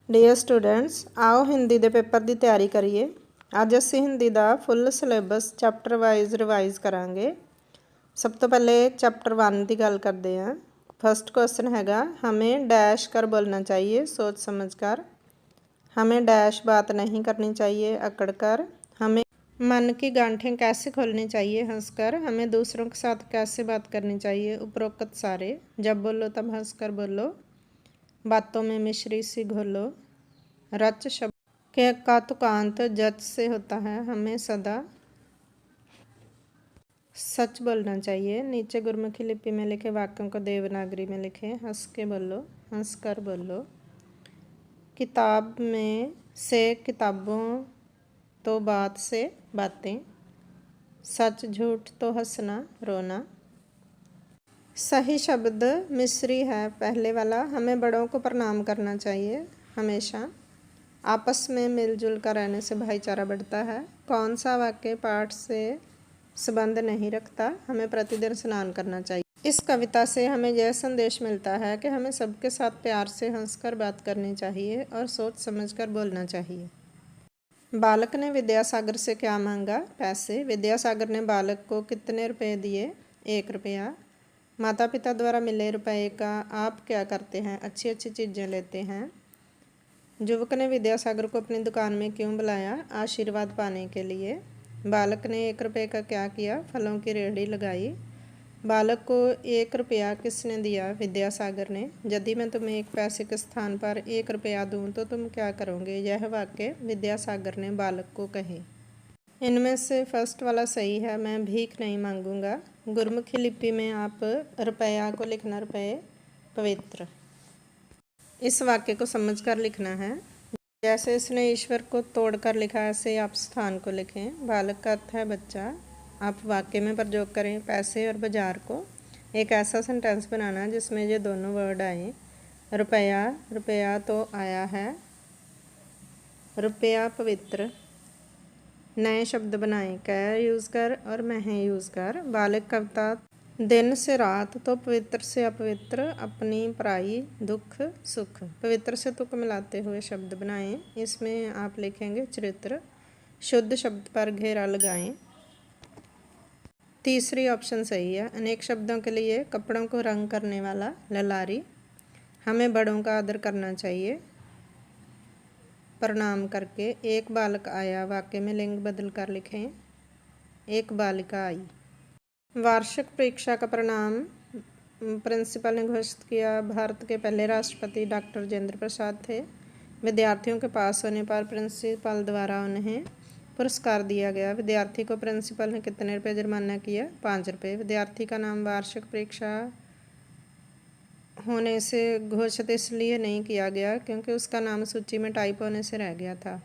Dear students, ਆਓ ਹਿੰਦੀ ਦੇ paper ਦੀ ਤਿਆਰੀ ਕਰੀਏ। ਅੱਜ ਅਸੀਂ ਹਿੰਦੀ ਦਾ ਫੁੱਲ ਸਿਲੇਬਸ ਚੈਪਟਰ ਵਾਈਜ਼ ਰਿਵਾਈਜ਼ ਕਰਾਂਗੇ। ਸਭ ਤੋਂ ਪਹਿਲੇ ਚੈप्टर 1 ਦੀ ਗੱਲ ਕਰਦੇ ਹਾਂ। फर्स्ट क्वेश्चन हैगा, हमें डैश कर बोलना चाहिए सोच समझ कर। हमें डैश बात नहीं करनी चाहिए अकड़ कर। हमें मन की गांठें कैसे खोलनी चाहिए हंस कर। हमें दूसरों के साथ कैसे बात करनी चाहिए उपरोक्त सारे। जब बोलो तब हंस कर बोलो, बातों में मिश्री सी घोलो। रच शब्द के का तुकांत जच से होता है। हमें सदा सच बोलना चाहिए। नीचे गुरमुखी लिपि में लिखे वाक्यों को देवनागरी में लिखें। हंस के बोलो, हंस कर बोलो। किताब में से किताबों तो बात से बातें। सच झूठ तो हंसना रोना। सही शब्द मिश्री है पहले वाला। हमें बड़ों को प्रणाम करना चाहिए हमेशा। आपस में मिलजुल कर रहने से भाईचारा बढ़ता है। कौन सा वाक्य पाठ से संबंध नहीं रखता। हमें प्रतिदिन स्नान करना चाहिए। इस कविता से हमें यह संदेश मिलता है कि हमें सबके साथ प्यार से हंसकर बात करनी चाहिए और सोच समझकर बोलना चाहिए। बालक ने विद्यासागर से क्या मांगा? पैसे। विद्यासागर ने बालक को कितने रुपए दिए? 1 रुपया। माता पिता द्वारा मिले रुपए का आप क्या करते हैं? अच्छी अच्छी चीज़ें लेते हैं। युवक ने विद्यासागर को अपनी दुकान में क्यों बुलाया? आशीर्वाद पाने के लिए। बालक ने 1 रुपये का क्या किया? फलों की रेहड़ी लगाई। बालक को 1 रुपया किसने दिया? विद्यासागर ने। यदि मैं तुम्हें 1 पैसे के स्थान पर 1 रुपया दूं तो तुम क्या करोगे? यह वाक्य विद्यासागर ने बालक को कहे। इनमें से फर्स्ट वाला सही है, मैं भीख नहीं मांगूंगा। गुरमुखी लिपि में आप रुपया को लिखना रुपये पवित्र। इस वाक्य को समझकर लिखना है। जैसे इसने ईश्वर को तोड़कर लिखा, ऐसे आप स्थान को लिखें। बालक का अर्थ है बच्चा। आप वाक्य में प्रयोग करें पैसे और बाजार को। एक ऐसा सेंटेंस बनाना जिसमें ये दोनों वर्ड आए। रुपया, रुपया तो आया है। रुपया पवित्र। नए शब्द बनाएं, कै यूज़ कर और मैं यूज़ कर। बालक कविता दिन से रात तो पवित्र से अपवित्र, अपनी पराई दुख सुख। पवित्र से तुक मिलाते हुए शब्द बनाएं। इसमें आप लिखेंगे चरित्र। शुद्ध शब्द पर घेरा लगाएं। तीसरी ऑप्शन सही है। अनेक शब्दों के लिए कपड़ों को रंग करने वाला ललारी। हमें बड़ों का आदर करना चाहिए प्रणाम करके। एक बालक आया, वाक्य में लिंग बदल कर लिखें। एक बालिका आई। वार्षिक परीक्षा का परिणाम प्रिंसिपल ने घोषित किया। भारत के पहले राष्ट्रपति डॉक्टर राजेंद्र प्रसाद थे। विद्यार्थियों के पास होने पर प्रिंसिपल द्वारा उन्हें पुरस्कार दिया गया। विद्यार्थी को प्रिंसिपल ने कितने रुपये जुर्माना किया? 5 रुपये। विद्यार्थी का नाम वार्षिक परीक्षा होने से घोषित इसलिए नहीं किया गया क्योंकि उसका नाम सूची में टाइप होने से रह गया था।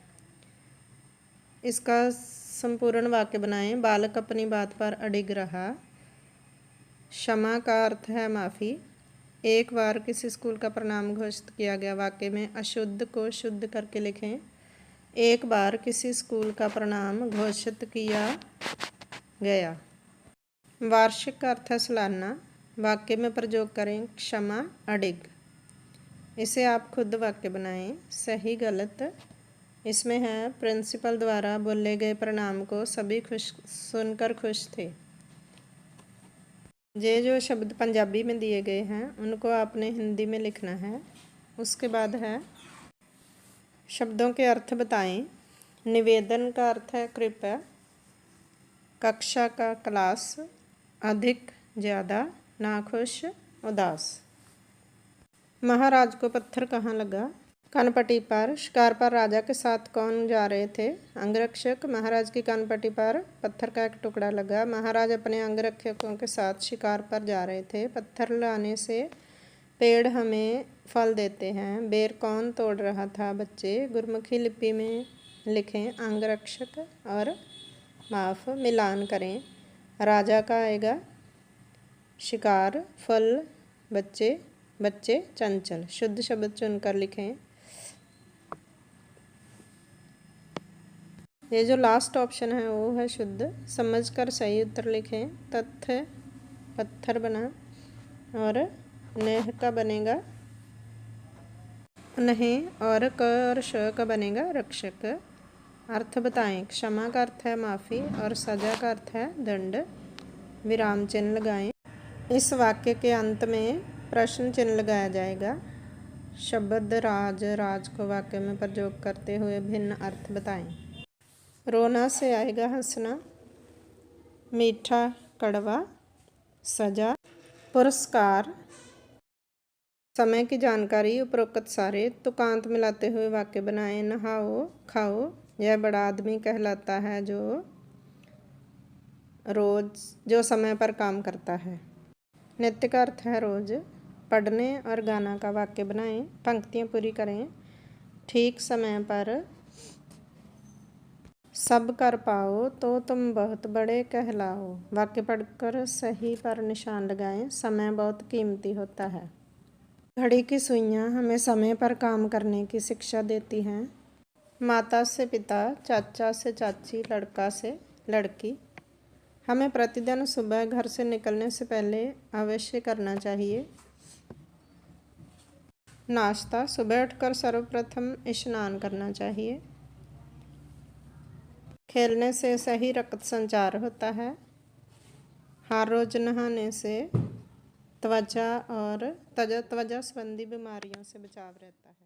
इसका संपूर्ण वाक्य बनाएं। बालक अपनी बात पर अडिग रहा। क्षमा का अर्थ है माफ़ी। एक बार किसी स्कूल का प्रणाम घोषित किया गया। वाक्य में अशुद्ध को शुद्ध करके लिखें। एक बार किसी स्कूल का प्रणाम घोषित किया गया। वार्षिक का अर्थ है सालाना। वाक्य में प्रयोग करें क्षमा अडिग। इसे आप खुद वाक्य बनाएं। सही गलत इसमें है प्रिंसिपल द्वारा बोले गए प्रणाम को सभी सुनकर खुश थे। ये जो शब्द पंजाबी में दिए गए हैं उनको आपने हिंदी में लिखना है। उसके बाद है शब्दों के अर्थ बताएं। निवेदन का अर्थ है कृपया। कक्षा का क्लास। अधिक ज़्यादा, नाखुश उदास। महाराज को पत्थर कहाँ लगा? कनपट्टी पर। शिकार पर राजा के साथ कौन जा रहे थे? अंगरक्षक। महाराज की कनपट्टी पर पत्थर का एक टुकड़ा लगा। महाराज अपने अंगरक्षकों के साथ शिकार पर जा रहे थे। पत्थर लाने से पेड़ हमें फल देते हैं। बेर कौन तोड़ रहा था? बच्चे। गुरमुखी लिपि में लिखें अंगरक्षक और माफ मिलान करें। राजा का आएगा शिकार, फल बच्चे, बच्चे चंचल। शुद्ध शब्द चुनकर लिखें। ये जो लास्ट ऑप्शन है वो है शुद्ध। समझकर सही उत्तर लिखें। तथ्य पत्थर बना और नेह का बनेगा नहीं और क और श का बनेगा रक्षक। अर्थ बताएं। क्षमा का अर्थ है माफ़ी और सजा का अर्थ है दंड। विराम चिन्ह लगाएं। इस वाक्य के अंत में प्रश्न चिन्ह लगाया जाएगा। शब्द राज राज को वाक्य में प्रयोग करते हुए भिन्न अर्थ बताएं। रोना से आएगा हंसना। मीठा कड़वा। सजा। पुरस्कार। समय की जानकारी। उपरोक्त सारे तुकांत मिलाते हुए वाक्य बनाएं। नहाओ खाओ। यह बड़ा आदमी कहलाता है जो समय पर काम करता है। नित्य का अर्थ है रोज। पढ़ने और गाना का वाक्य बनाएं। पंक्तियां पूरी करें। ठीक समय पर सब कर पाओ तो तुम बहुत बड़े कहलाओ। वाक्य पढ़कर सही पर निशान लगाएं। समय बहुत कीमती होता है। घड़ी की सुइयां हमें समय पर काम करने की शिक्षा देती हैं। माता से पिता, चाचा से चाची, लड़का से लड़की। हमें प्रतिदिन सुबह घर से निकलने से पहले अवश्य करना चाहिए। नाश्ता। सुबह उठकर सर्वप्रथम स्नान करना चाहिए। खेलने से सही रक्त संचार होता है। हर रोज नहाने से त्वचा संबंधी बीमारियों से बचाव रहता है।